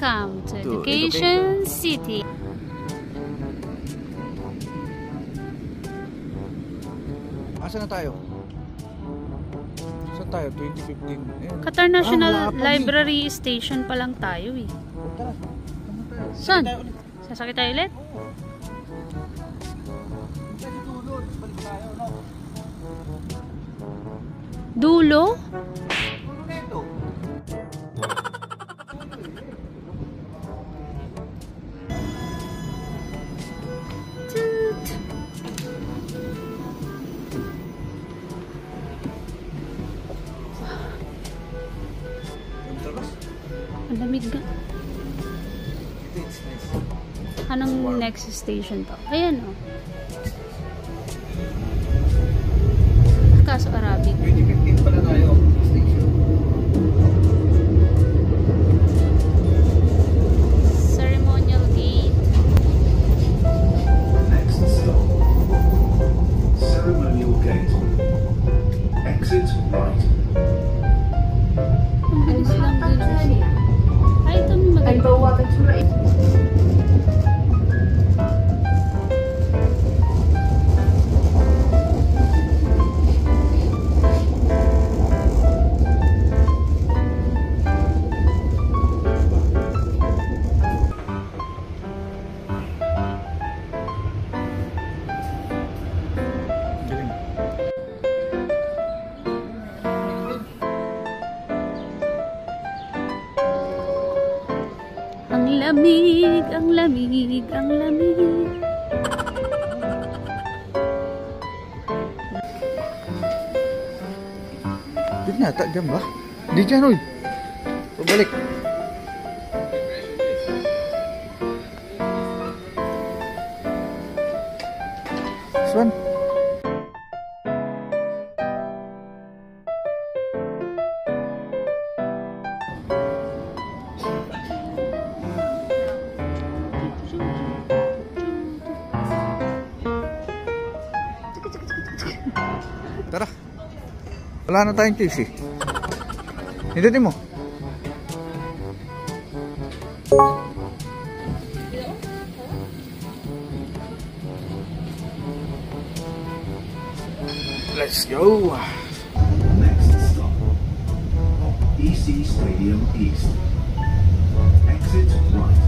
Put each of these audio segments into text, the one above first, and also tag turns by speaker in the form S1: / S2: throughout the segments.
S1: Welcome to Education City.
S2: Asa na tayo? Saan tayo? 2015.
S1: Qatar National Library Station pa lang tayo eh.
S2: Tara.
S1: Saan? Sasakit tayo ulit? Dulo? Ang lamig ka. Anong next station to? Ayan o. Kaso Arabic.
S2: 2015 pala tayo. Station.
S1: Ceremonial gate.
S3: Next stop. Ceremonial gate. Exit right.
S1: Ang bilis lang din. Ay, ito may maganda. Ang lamig, ang lamig, ang lamig.
S2: Di nata dyan ba? Di dyan uy. Pabalik. Swan. Tara. Wala na tayong choice eh. Hindutin mo. Let's go.
S3: Next stop. EC Stadium East. Exit right.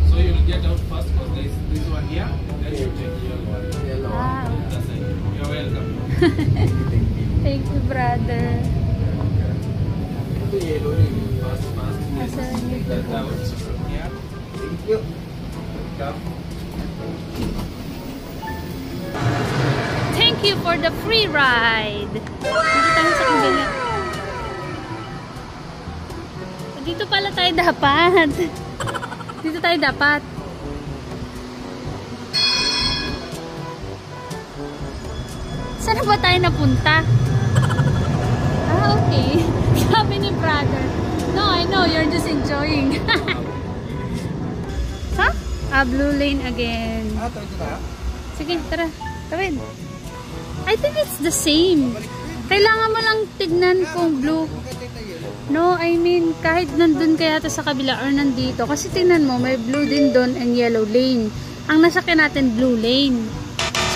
S4: So you'll get out first for this one here, then you take yellow.
S1: Wow.
S4: That's it. You're welcome.
S1: Thank you, brother.
S4: The yellow first. Yes.
S1: Asa
S4: Take that out from here.
S2: Thank you.
S4: Come.
S1: Thank you for the free ride. Dito tayo sa Kingdom. Dito pala tayo dapat. Dito tayo dapat. Saan ba tayo napunta? Ah, okay. Sabi ni brother. No, I know. You're just enjoying. Huh? Ah, blue lane again.
S2: Ah, tawid na tayo?
S1: Sige, tara. Tawid. I think it's the same. Kailangan mo lang tignan kung blue. No, I mean, kahit nandun kaya ito sa kabila or nandito. Kasi tingnan mo, may blue din doon and yellow lane. Ang nasakyan natin, blue lane.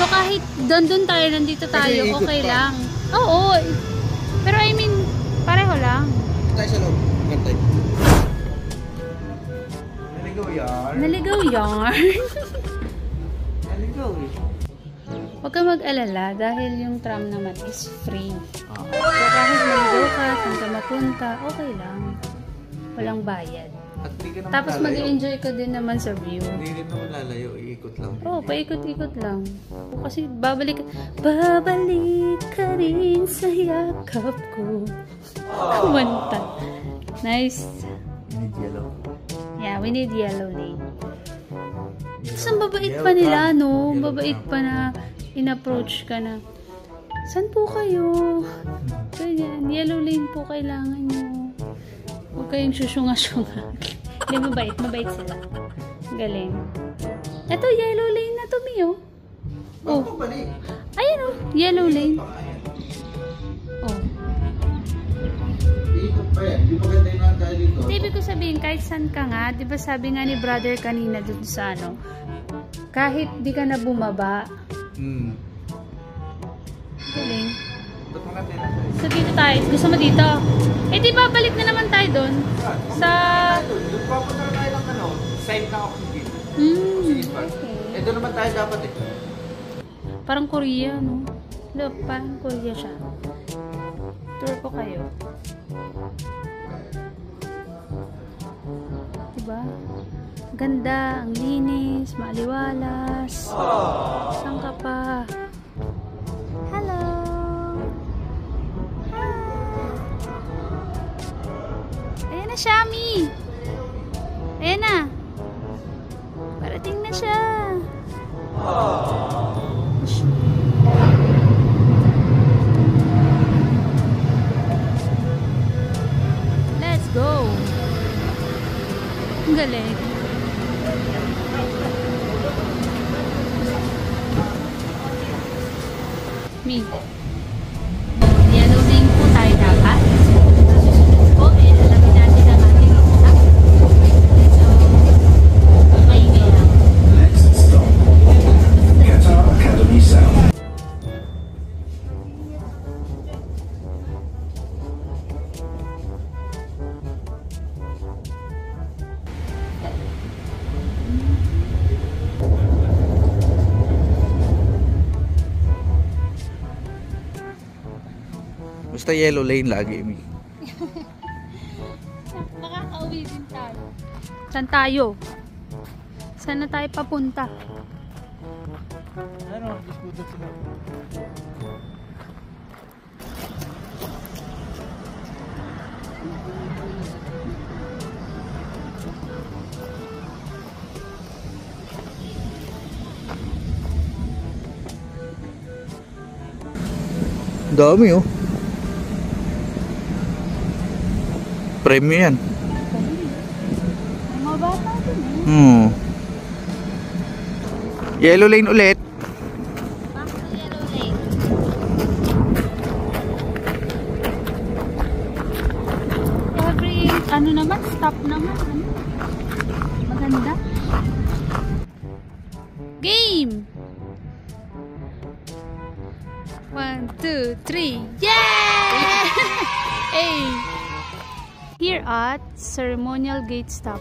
S1: So, kahit doon tayo, nandito tayo, okay lang. Oo. Pero I mean, pareho lang.
S2: Tayo sa loob. Gantay. Naligaw yan.
S1: Naligaw yarn.
S2: Naligaw eh.
S1: Huwag ka mag-alala dahil yung tram naman is free. So, kahit maligaw ka, saan ka mapunta, okay lang. Walang bayad.
S2: At di ka naman
S1: Tapos
S2: lalayo.
S1: mag-enjoy ka din naman sa view.
S2: Hindi rin naman lalayo. Iikot lang.
S1: Oo, paikot-ikot lang. Kasi babalik ka rin sa yakap ko. Kumanta. Nice.
S2: Need yellow.
S1: Yeah, we need yellow lane. Tapos ang babait pa nila, no? Babait pa na in-approach ka na. Saan po kayo? Ganyan. Yellow lane po kailangan nyo. Huwag kayong susunga-sunga. Hindi, mabait. Mabait sila. Galing. Ito, yellow lane na to, Mio. Oh. Ayan oh, yellow lane. Oh.
S2: Dito pa yan. Di ba ganda yung tayo dito?
S1: Ibig ko sabihin, kahit saan ka nga, di ba sabi nga ni brother kanina dun sa ano, kahit di ka na bumaba, galing. So dito tayo, gusto mo dito? Eh di ba, balik na naman tayo dun? Sa...
S2: Papunta na tayo ng ano, side na oxygen.
S1: Okay.
S2: Ito naman tayo dapat eh.
S1: Parang Korea, no? Look, parang Korea siya. Tour ko kayo. Diba? Ganda, ang linis, maaliwalas. Saan ka pa? Hello! Ayan na, Shami! Ayan na! Parating na siya! Let's go! Ang galing! Me. Yellow lane po tayo dapat. Susunod po, alamin natin ang ating stop. So, maingay lang.
S3: Next stop, Qatar Academy South.
S2: Basta yellow lane lagi, Mi.
S1: Makakauwi din tayo. Saan tayo? Saan na tayo papunta?
S2: Ano, diskuto sila. Dami oh. Premium yan.
S1: May mga bata din eh.
S2: Yellow lane ulit.
S1: Back to yellow lane. Every, ano naman, stop naman. Ano? Maganda. Game! 1, 2, 3. Yay! Hey! Here at Ceremonial Gate Stop.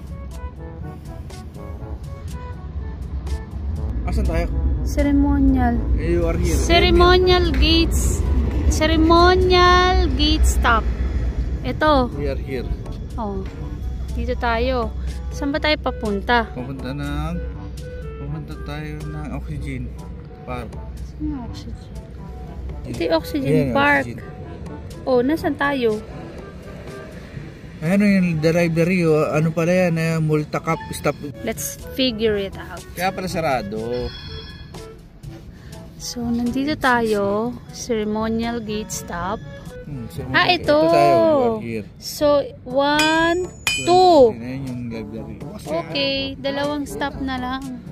S2: Asan tayo?
S1: Ceremonial.
S2: You are here.
S1: Ceremonial Gates. Ceremonial Gate Stop. Ito.
S2: We are here.
S1: Oh. Dito tayo. Saan ba tayo papunta?
S2: Pupunta tayo ng Oxygen Park.
S1: Saan yung Oxygen? Ito yung Oxygen
S2: Ayan,
S1: Park.
S2: Oxygen.
S1: Oh, nasan tayo?
S2: Ano yung delivery o ano pala yan, multi-cup stop.
S1: Let's figure it out.
S2: Kaya pala sarado.
S1: So, nandito tayo. Ceremonial Gate Stop.
S2: So,
S1: Ito.
S2: Ito tayo, we are here.
S1: So, 1, 2.
S2: Ayan yung delivery.
S1: Okay, dalawang stop na lang.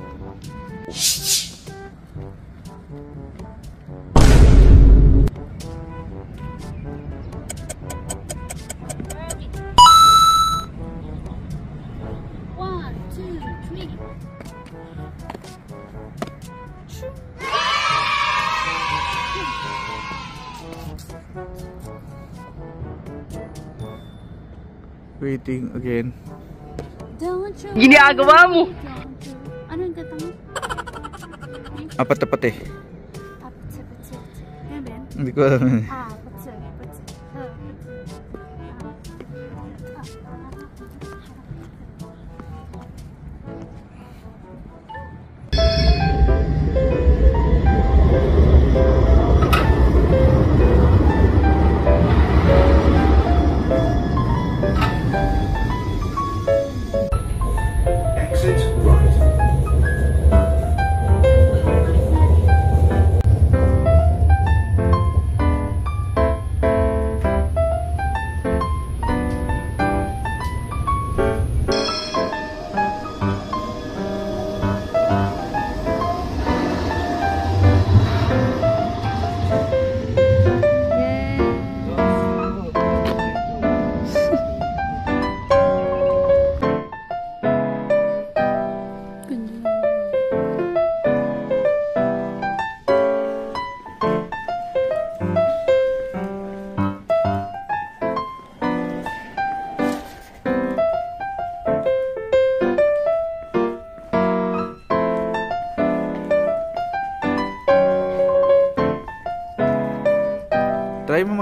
S1: One, two, three.
S2: Waiting again.
S1: Ginagawa mo! Ano yung kata mo?
S2: Apat na pati.
S1: Apatse. Yan ba yan?
S2: Hindi ko alam.
S1: Apatse.
S3: Exit right.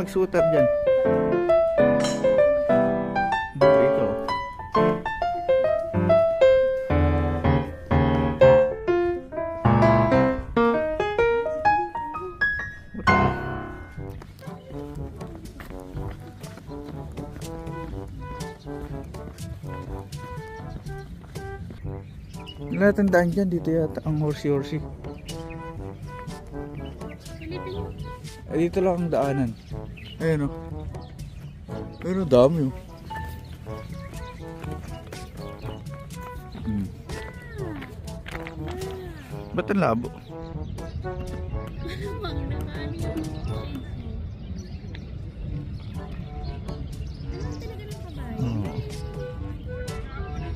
S2: nagsuotar dyan? Ito. Natatandaan dyan, dito yata ang horsey-horsey. Dito lang ang daanan. Ayan o. Pero dami o. Ba't ang labo?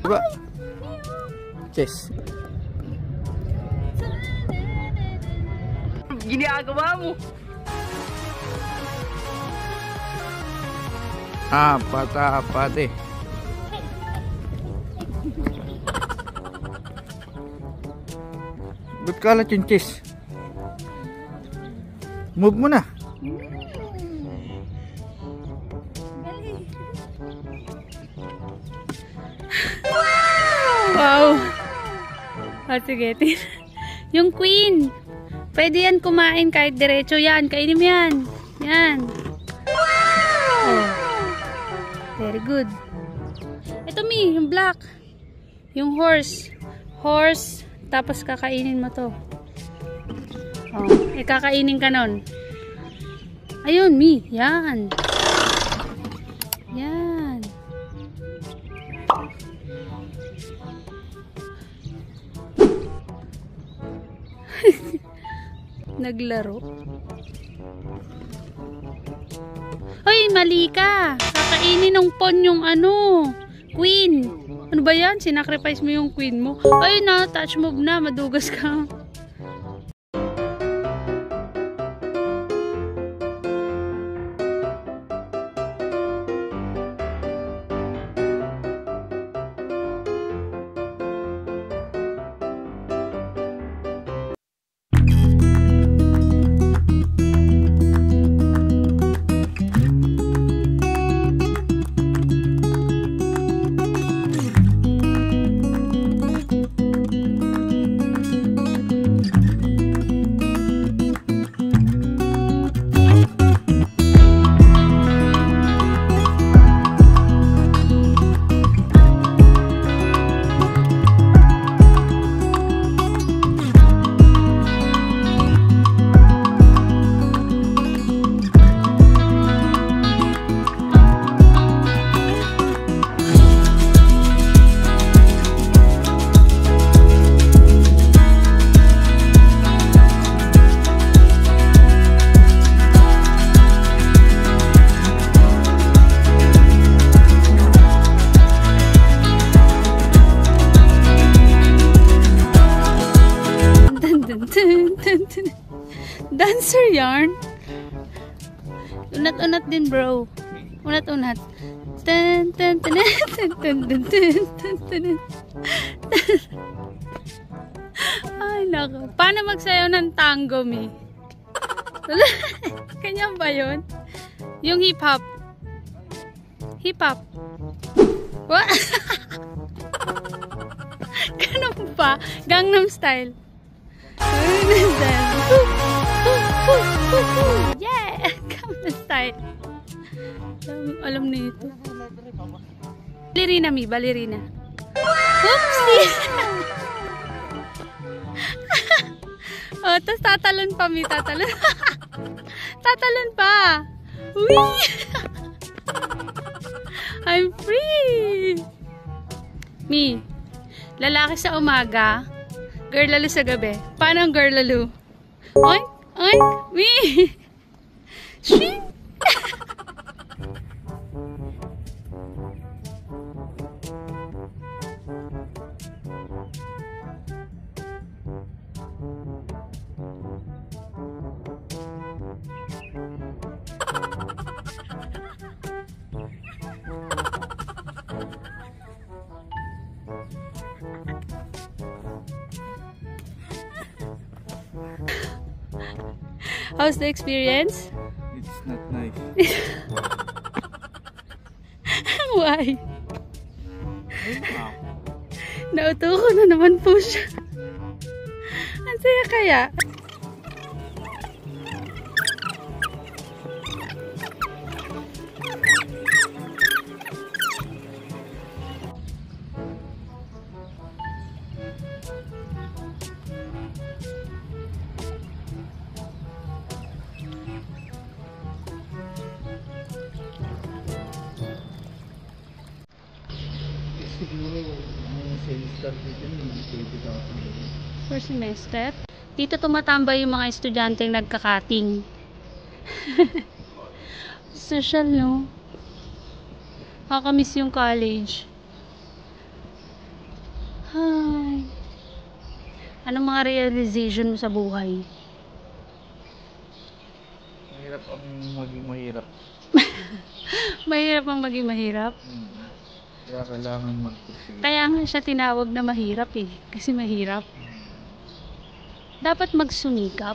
S2: Diba? Chess.
S5: Ginagawa mo.
S2: Apat eh. Ba't kalat yung chess? Move mo na.
S1: Wow! O sige, yung queen. Pwede yan kumain kahit diretso yan. Kainin mo yan. Yan. Oh. Very good. Ito Mi, yung black. Yung horse. Horse. Tapos kakainin mo to. Oh, kakainin ka nun. Ayun Mi, yan. Yan. Naglaro. Hoy, mali ka. Kakainin ng pawn yung ano, queen. Ano ba yan? Sinacrifice mo yung queen mo. Ay na, touch move na. Madugas ka. Dancer yarn. Unat-unat din, bro. Unat-unat. Tan tan tan tan tan tan tan. Ay, nako. Paano magsayaw ng tango, Mi? Kanya ba yun? Yung hip-hop. Hip-hop. What? Ganun pa? Gangnam Style. Yeah! Gangnam Style. Alam na ito. Balerina, Mi. Balerina. Oopsie! Oh, tapos tatalon pa, Mi. Tatalon. Tatalon pa. Uy! I'm free! Mi, lalaki sa umaga, girl lalo sa gabi. Paano ang girl lalo? Oink! Oink! Mi! Shing! How's the experience?
S2: It's not nice.
S1: Why? Nauto ko na naman po siya. Ang saya kaya. For semester, dito tumatambay yung mga estudyante nagkakating. Social, no? Nakakamiss yung college. Hi. Anong mga realization mo sa buhay?
S2: Mahirap ang maging mahirap.
S1: Mahirap ang maging mahirap?
S2: Kaya kailangan magpursige.
S1: Kaya nga siya tinawag na mahirap eh. Kasi mahirap. Dapat magsumikap.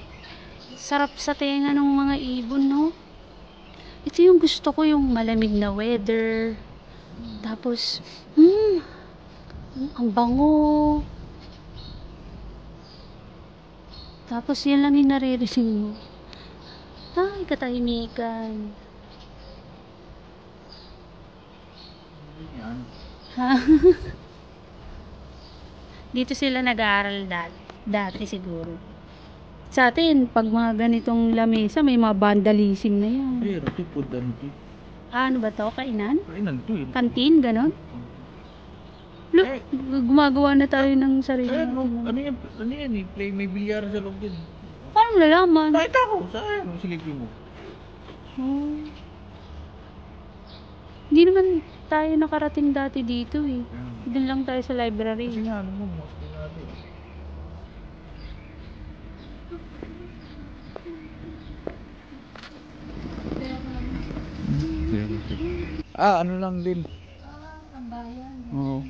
S1: Sarap sa tenga ng mga ibon, no? Ito yung gusto ko, yung malamig na weather. Tapos, ang bango. Tapos, yan lang yung naririnig mo. Ay, katahimikan.
S2: Yan.
S1: Ha? Dito sila nag-aaral dati siguro. Sa atin, pag mga ganitong lamesa, may mga vandalism na yan.
S2: Pero ito po, ano ito?
S1: Ano ba to? Kainan?
S2: Kainan ito eh.
S1: Kantin? Ganon? Look, gumagawa na tayo ng sarili.
S2: Ano yan eh? May bilyar sa loob din.
S1: Paano mo nalaman?
S2: Nakita ko, saan? Silipin mo.
S1: Oh. Hindi naman tayo nakarating dati dito eh. Doon lang tayo sa library.
S2: Kasi nga, ano mo, mosque natin. Ano lang din.
S1: Ang bayan.
S2: Oo.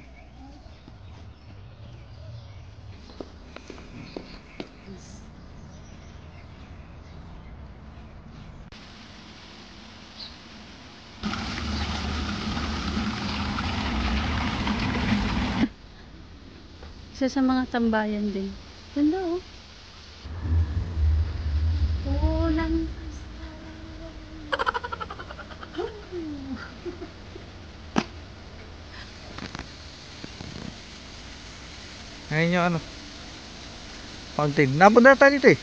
S1: Isa sa mga tambayan din. Hello. Walang
S2: Ayun yung ano. Fountain. Napunta na tayo dito eh.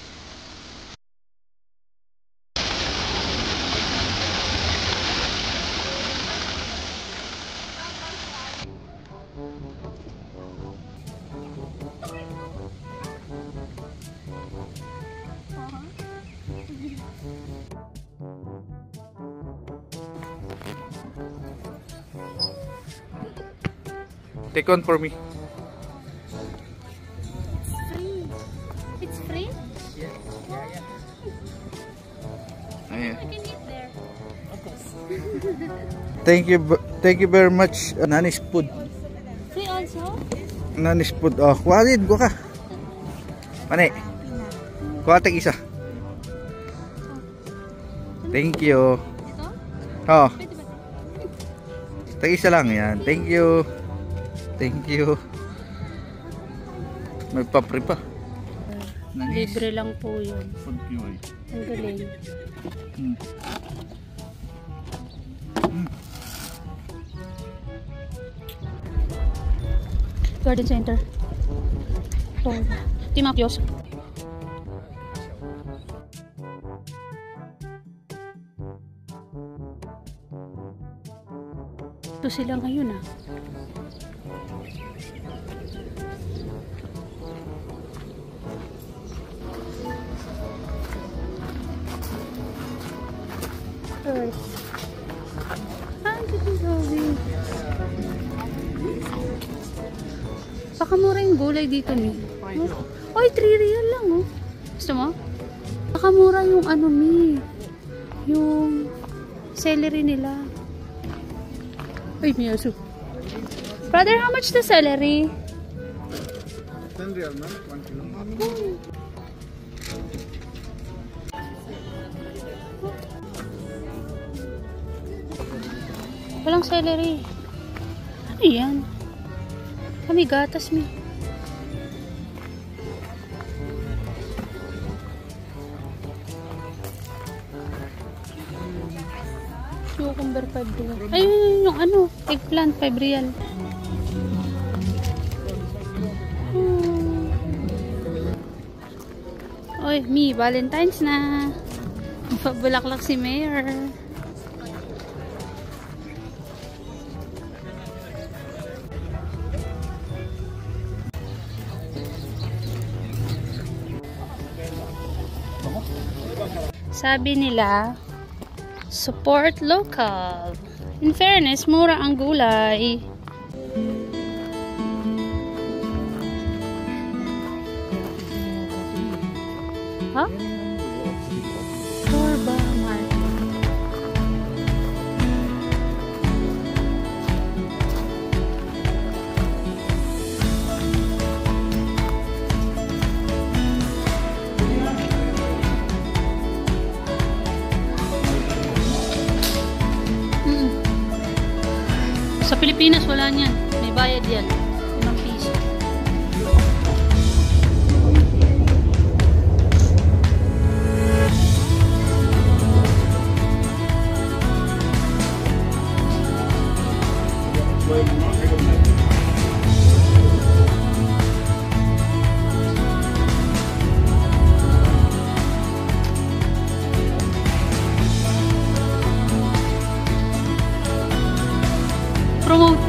S2: Take one for me.
S1: It's free?
S2: Ayan.
S1: I can eat there.
S2: Thank you very much. Nanis food.
S1: Free also?
S2: Nanis food. Oh, kuhanin ko ka. Mani. Kuha tag isa. Thank you.
S1: Ito?
S2: Oh,
S1: Pwede ba?
S2: tag isa lang yan. Thank you. Thank you. May papri pa. Nanis
S1: Libre lang po yun.
S2: food QI.
S1: Ang galing. Garden Center. Oh, Timapios. Ito sila ngayon ah. Earth. Dito gawin. Pakamura yung gulay dito ni. Oy, 3 real lang oh. Gusto mo? Pakamura yung ano mi. Yung celery nila. Ay, may aso. Brother, how much the celery?
S2: 10 real na? 1 kilo.
S1: Walang celery. Ano yan? Kami gatas mi. Cucumber 5 real. Ayun yung ano, eggplant 5 real. Oy, mi, Valentine's na. Pabulaklak si Mayor. Sabi nila, support local. In fairness, mura ang gulay. Ha? Torba Market. Sa Pilipinas wala niyan. May bayad yan. 5 piso. Promote